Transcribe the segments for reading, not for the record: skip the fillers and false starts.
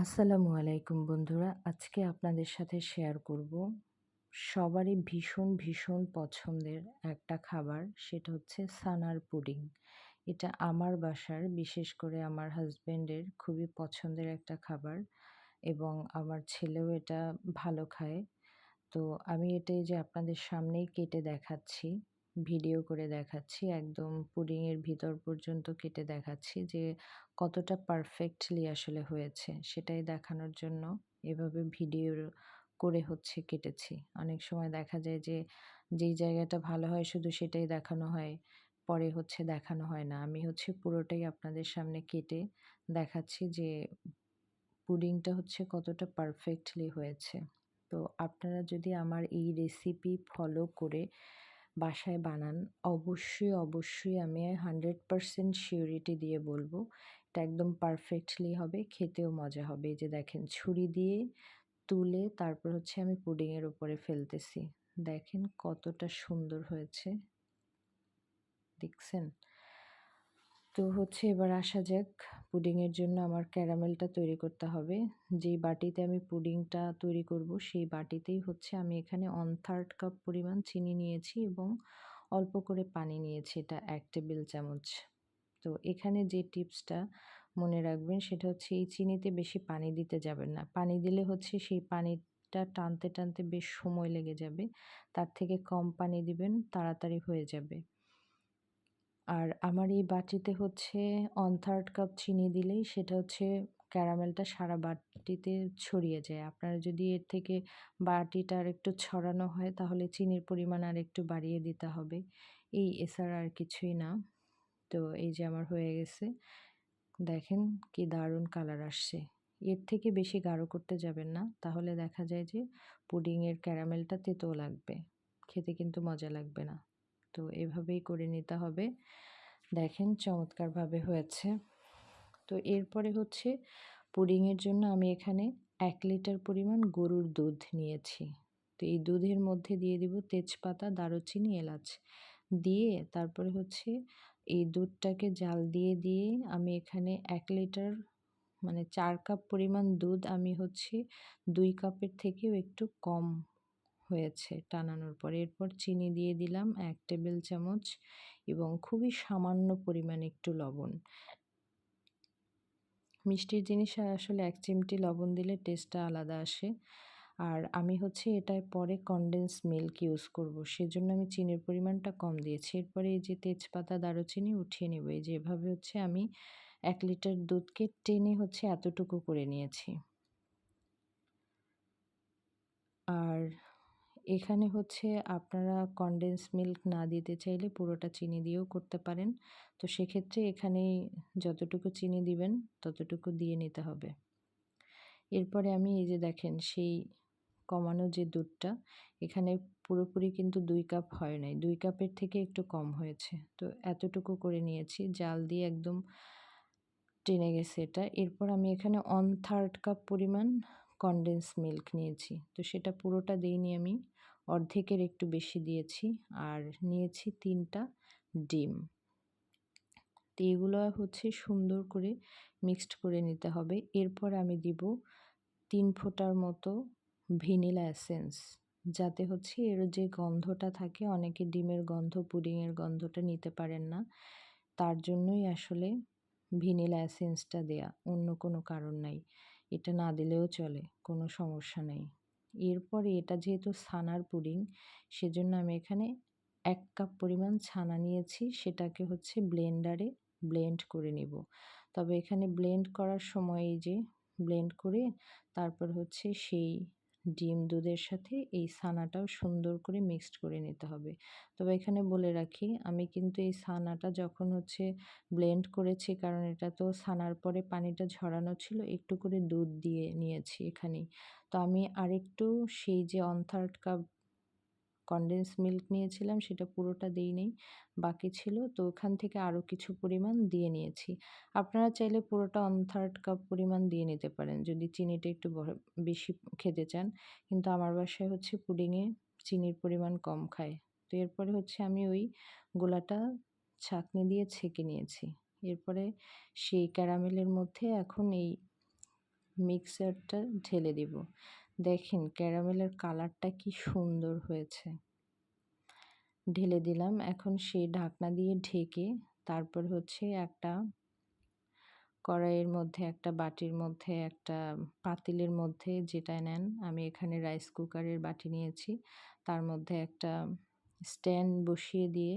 আসসালামু আলাইকুম বন্ধুরা। আজকে আপনাদের সাথে শেয়ার করব সবারই ভীষণ পছন্দের একটা খাবার, সেটা হচ্ছে সানার পুডিং। এটা আমার বাসার, বিশেষ করে আমার হাসব্যান্ডের খুবই পছন্দের একটা খাবার এবং আমার ছেলেও এটা ভালো খায়। তো আমি এটা এই যে আপনাদের সামনেই কেটে দেখাচ্ছি, ভিডিও করে দেখাচ্ছি। একদম পুডিংয়ের ভিতর পর্যন্ত কেটে দেখাচ্ছি যে কতটা পারফেক্টলি আসলে হয়েছে। সেটাই দেখানোর জন্য এভাবে ভিডিও করে কেটেছি। অনেক সময় দেখা যায় যে যেই জায়গাটা ভালো হয় শুধু সেটাই দেখানো হয়, পরে দেখানো হয় না। আমি পুরোটাই আপনাদের সামনে কেটে দেখাচ্ছি যে পুডিংটা কতটা পারফেক্টলি হয়েছে। তো আপনারা যদি আমার এই রেসিপি ফলো করে বাসায় বানান, অবশ্যই আমি 100% সিউরিটি দিয়ে বলব, এটা একদম পারফেক্টলি হবে, খেতেও মজা হবে। এই যে দেখেন, ছুরি দিয়ে তুলে তারপর আমি পুডিংয়ের উপরে ফেলতেছি। দেখেন কতটা সুন্দর হয়েছে, দেখছেন? তো এবার আসা যাক, পুডিংয়ের জন্য আমার ক্যারামেলটা তৈরি করতে হবে। যেই বাটিতে আমি পুডিংটা তৈরি করব সেই বাটিতেই আমি এখানে 1/3 কাপ পরিমাণ চিনি নিয়েছি এবং অল্প করে পানি নিয়েছি, এটা 1 টেবিল চামচ। তো এখানে যে টিপসটা মনে রাখবেন সেটা এই চিনিতে বেশি পানি দিতে যাবেন না। পানি দিলে সেই পানিটা টানতে বেশ সময় লেগে যাবে। তার থেকে কম পানি দিবেন, তাড়াতাড়ি হয়ে যাবে। আর আমার এই বাটিতে 1/3 কাপ চিনি দিলেই সেটা ক্যারামেলটা সারা বাটিতে ছড়িয়ে যায়। আপনারা যদি এর থেকে বাটিটা আরেকটু ছড়ানো হয় তাহলে চিনির পরিমাণ আরেকটু বাড়িয়ে দিতে হবে। এছাড়া আর কিছুই না। তো এই যে আমার হয়ে গেছে। দেখেন কি দারুণ কালার আসছে। এর থেকে বেশি গাঢ় করতে যাবেন না, তাহলে দেখা যায় যে পুডিংয়ের ক্যারামেলটা তেতো লাগবে। খেতে কিন্তু মজা লাগবে না। তো এভাবেই করে নিতে হবে। দেখেন চমৎকারভাবে হয়েছে। তো এরপরে পুডিংয়ের জন্য আমি এখানে 1 লিটার পরিমাণ গরুর দুধ নিয়েছি। তো এই দুধের মধ্যে দিয়ে দিব তেজপাতা, দারুচিনি, এলাচ দিয়ে তারপরে এই দুধটাকে জাল দিয়ে আমি এখানে 1 লিটার মানে 4 কাপ পরিমাণ দুধ আমি 2 কাপের থেকেও একটু কম হয়েছে টানানোর পরে। এরপর চিনি দিয়ে দিলাম 1 টেবিল চামচ এবং খুবই সামান্য পরিমাণে একটু লবণ। মিষ্টির জিনিসে আসলে 1 চিমটি লবণ দিলে টেস্টটা আলাদা আসে। আর আমি এটায় পরে কনডেন্স মিল্ক ইউজ করব। সেজন্য আমি চিনির পরিমাণটা কম দিয়েছি। এরপরে এই যে তেজপাতা, দারুচিনি উঠিয়ে নেব। এই যে এভাবে আমি 1 লিটার দুধকে টেনে এতটুকু করে নিয়েছি। আর এখানে আপনারা কনডেন্স মিল্ক না দিতে চাইলে পুরোটা চিনি দিয়েও করতে পারেন। তো সেক্ষেত্রে এখানেই যতটুকু চিনি দিবেন ততটুকু দিয়ে নিতে হবে। এরপরে আমি এই যে দেখেন সেই কমানো যে দুধটা, এখানে পুরোপুরি কিন্তু 2 কাপ হয় নাই। 2 কাপের থেকে একটু কম হয়েছে। তো এতটুকু করে নিয়েছি। জাল দিয়ে একদম টেনে গেছে এটা। এরপর আমি এখানে 1/3 কাপ পরিমাণ কনডেন্স মিল্ক নিয়েছি। তো সেটা পুরোটা দেইনি আমি, অর্ধেকের একটু বেশি দিয়েছি। আর নিয়েছি 3টা ডিম। তো এগুলো সুন্দর করে মিক্সড করে নিতে হবে। এরপর আমি দিব 3 ফোঁটার মতো ভ্যানিলা এসেন্স, যাতে এর যে গন্ধটা থাকে, অনেকে ডিমের গন্ধ, পুডিংয়ের গন্ধটা নিতে পারেন না। তার জন্যই আসলে ভ্যানিলা এসেন্সটা দেয়া, অন্য কোনো কারণ নাই। এটা না দিলেও চলে, কোনো সমস্যা নেই। এরপরে এটা যেহেতু ছানার পুডিং, সেজন্য আমি এখানে 1 কাপ পরিমাণ ছানা নিয়েছি। সেটাকে ব্লেন্ডারে ব্লেন্ড করে নিব। তবে এখানে ব্লেন্ড করার সময় এই যে ব্লেন্ড করে তারপর সেই ডিম দুধের সাথে এই ছানাটাও সুন্দর করে মিক্সড করে নিতে হবে। তবে এখানে বলে রাখি, আমি কিন্তু এই ছানাটা যখন ব্লেন্ড করেছি, কারণ এটা তো ছানার পরে পানিটা ঝরানো ছিল, একটু করে দুধ দিয়ে নিয়েছি এখানেই। তো আমি আরেকটু সেই যে 1/3 কাপ কনডেন্স মিল্ক নিয়েছিলাম সেটা পুরোটা দেই নাই, বাকি ছিল। তো ওখান থেকে আরও কিছু পরিমাণ দিয়ে নিয়েছি। আপনারা চাইলে পুরোটা 1/3 কাপ পরিমাণ দিয়ে নিতে পারেন যদি চিনিটা একটু বেশি খেতে চান। কিন্তু আমার বাসায় পুডিংয়ে চিনির পরিমাণ কম খায়। তো এরপরে আমি ওই গোলাটা ছাঁকনি দিয়ে ছেঁকে নিয়েছি। এরপরে সেই ক্যারামেলের মধ্যে এখন এই মিক্সারটা ঢেলে দিব। দেখেন ক্যারামেলের কালারটা কি সুন্দর হয়েছে। ঢেলে দিলাম। এখন সেই ঢাকনা দিয়ে ঢেকে তারপর হচ্ছে একটা কড়াইয়ের মধ্যে, একটা বাটির মধ্যে, একটা পাতিলের মধ্যে যেটা নেন, আমি এখানে রাইস কুকারের বাটি নিয়েছি। তার মধ্যে একটা স্ট্যান্ড বসিয়ে দিয়ে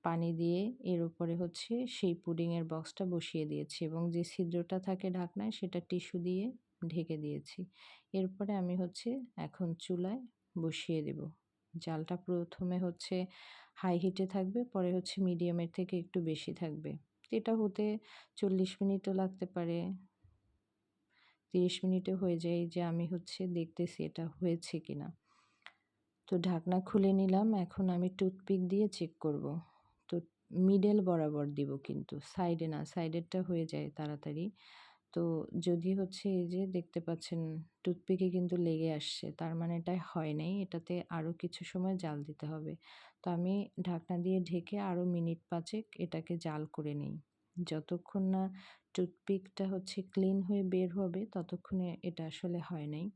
পানি দিয়ে এর উপরে হচ্ছে সেই পুডিংয়ের বক্সটা বসিয়ে দিয়েছি এবং যে ছিদ্রটা থাকে ঢাকনায় সেটা টিস্যু দিয়ে ঢেকে দিয়েছি। এরপরে আমি হচ্ছে এখন চুলায় বসিয়ে দেব। জালটা প্রথমে হচ্ছে হাই হিটে থাকবে, পরে হচ্ছে মিডিয়ামের থেকে একটু বেশি থাকবে। এটা হতে 40 মিনিটও লাগতে পারে, 30 মিনিটে হয়ে যায়। যে আমি হচ্ছে দেখতেছি এটা হয়েছে কিনা। তো ঢাকনা খুলে নিলাম। এখন আমি টুথপিক দিয়ে চেক করব। তো মিডল বরাবর দিব কিন্তু সাইডে না, সাইডেরটা হয়ে যায় তাড়াতাড়ি। তো যদি হচ্ছে এই যে দেখতে পাচ্ছেন টুথপিকে কিন্তু লেগে আসছে, তার মানে এটা হয় নাই, এটাতে আরও কিছু সময় জাল দিতে হবে। তো আমি ঢাকনা দিয়ে ঢেকে আরও মিনিট 5 এটাকে জাল করে নিই। যতক্ষণ না টুথপিকটা হচ্ছে ক্লিন হয়ে বের হবে ততক্ষণে এটা আসলে হয় নাই।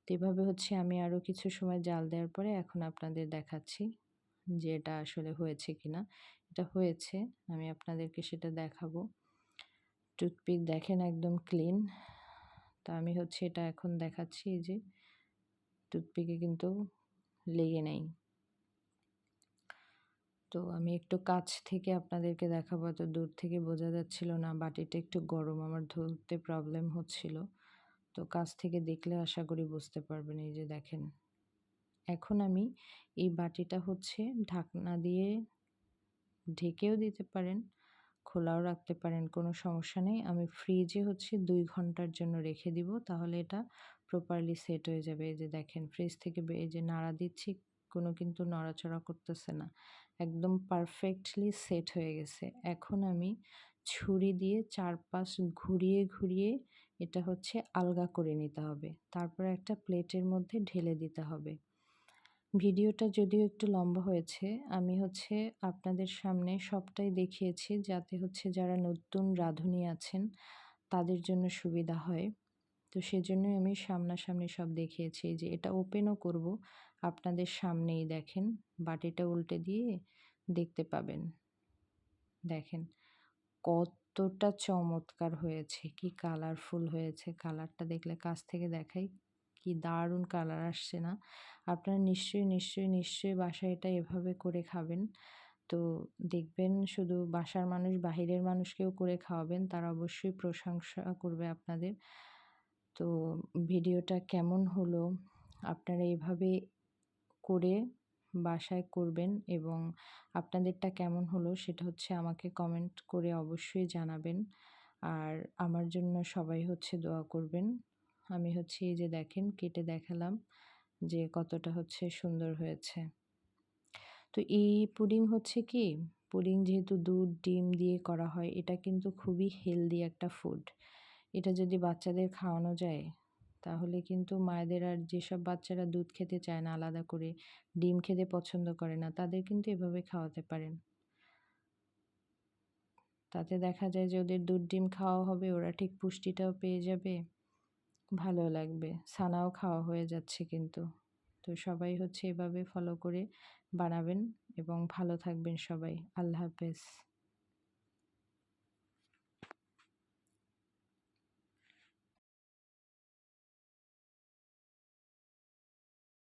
তো এভাবে হচ্ছে আমি আরও কিছু সময় জাল দেওয়ার পরে এখন আপনাদের দেখাচ্ছি যে এটা আসলে হয়েছে কিনা। এটা হয়েছে, আমি আপনাদেরকে সেটা দেখাবো। টুথপিক দেখেন একদম ক্লিন। তো আমি হচ্ছে এটা এখন দেখাচ্ছি, এই যে টুথপিকে কিন্তু লেগে নেই। তো আমি একটু কাছ থেকে আপনাদেরকে দেখাবো, এত দূর থেকে বোঝা যাচ্ছিল না, বাটিটা একটু গরম, আমার ধরতে প্রবলেম হচ্ছিল। তো কাছ থেকে দেখলে আশা করি বুঝতে পারবেন। এই যে দেখেন, এখন আমি এই বাটিটা হচ্ছে ঢাকনা দিয়ে ঢেকেও দিতে পারেন, খোলাও রাখতে পারেন, কোনো সমস্যা নেই। আমি ফ্রিজে হচ্ছে 2 ঘন্টার জন্য রেখে দিব, তাহলে এটা প্রপারলি সেট হয়ে যাবে। এই যে দেখেন ফ্রিজ থেকে এই যে নাড়া দিচ্ছি, কোনো কিন্তু নড়াচড়া করতেছে না, একদম পারফেক্টলি সেট হয়ে গেছে। এখন আমি ছুরি দিয়ে চারপাশ ঘুরিয়ে ঘুরিয়ে এটা হচ্ছে আলগা করে নিতে হবে, তারপর একটা প্লেটের মধ্যে ঢেলে দিতে হবে। ভিডিওটা যদিও একটু লম্বা হয়েছে, আমি হচ্ছে আপনাদের সামনে সবটাই দেখিয়েছি যাতে হচ্ছে যারা নতুন রাঁধুনি আছেন তাদের জন্য সুবিধা হয়। তো সেজন্যই আমি সামনাসামনি সব দেখিয়েছি। যে এটা ওপেনও করব আপনাদের সামনেই, দেখেন বাটিটা উল্টে দিয়ে দেখতে পাবেন। দেখেন কতটা চমৎকার হয়েছে, কি কালারফুল হয়েছে। কালারটা দেখলে কাছ থেকে দেখাই, কি দারুণ কালার আসছে না? আপনারা নিশ্চয়ই নিশ্চয়ই নিশ্চয়ই বাসায় এটা এভাবে করে খাবেন। তো দেখবেন শুধু বাসার মানুষ, বাহিরের মানুষকেও করে খাওয়াবেন, তারা অবশ্যই প্রশংসা করবে আপনাদের। তো ভিডিওটা কেমন হলো, আপনারা এভাবে করে বাসায় করবেন এবং আপনাদেরটা কেমন হলো সেটা হচ্ছে আমাকে কমেন্ট করে অবশ্যই জানাবেন। আর আমার জন্য সবাই হচ্ছে দোয়া করবেন। আমি হচ্ছে এই যে দেখেন কেটে দেখালাম যে কতটা হচ্ছে সুন্দর হয়েছে। তো এই পুডিং হচ্ছে কি, পুডিং যেহেতু দুধ ডিম দিয়ে করা হয়, এটা কিন্তু খুবই হেলদি একটা ফুড। এটা যদি বাচ্চাদের খাওয়ানো যায় তাহলে কিন্তু মায়েদের, আর যেসব বাচ্চারা দুধ খেতে চায় না আলাদা করে, ডিম খেতে পছন্দ করে না, তাদের কিন্তু এভাবে খাওয়াতে পারেন। তাতে দেখা যায় যে ওদের দুধ ডিম খাওয়া হবে, ওরা ঠিক পুষ্টিটাও পেয়ে যাবে, ভালো লাগবে, ছানাও খাওয়া হয়ে যাচ্ছে কিন্তু। তো সবাই হচ্ছে এভাবে ফলো করে বানাবেন এবং ভালো থাকবেন সবাই। আল্লাহ হাফেজ।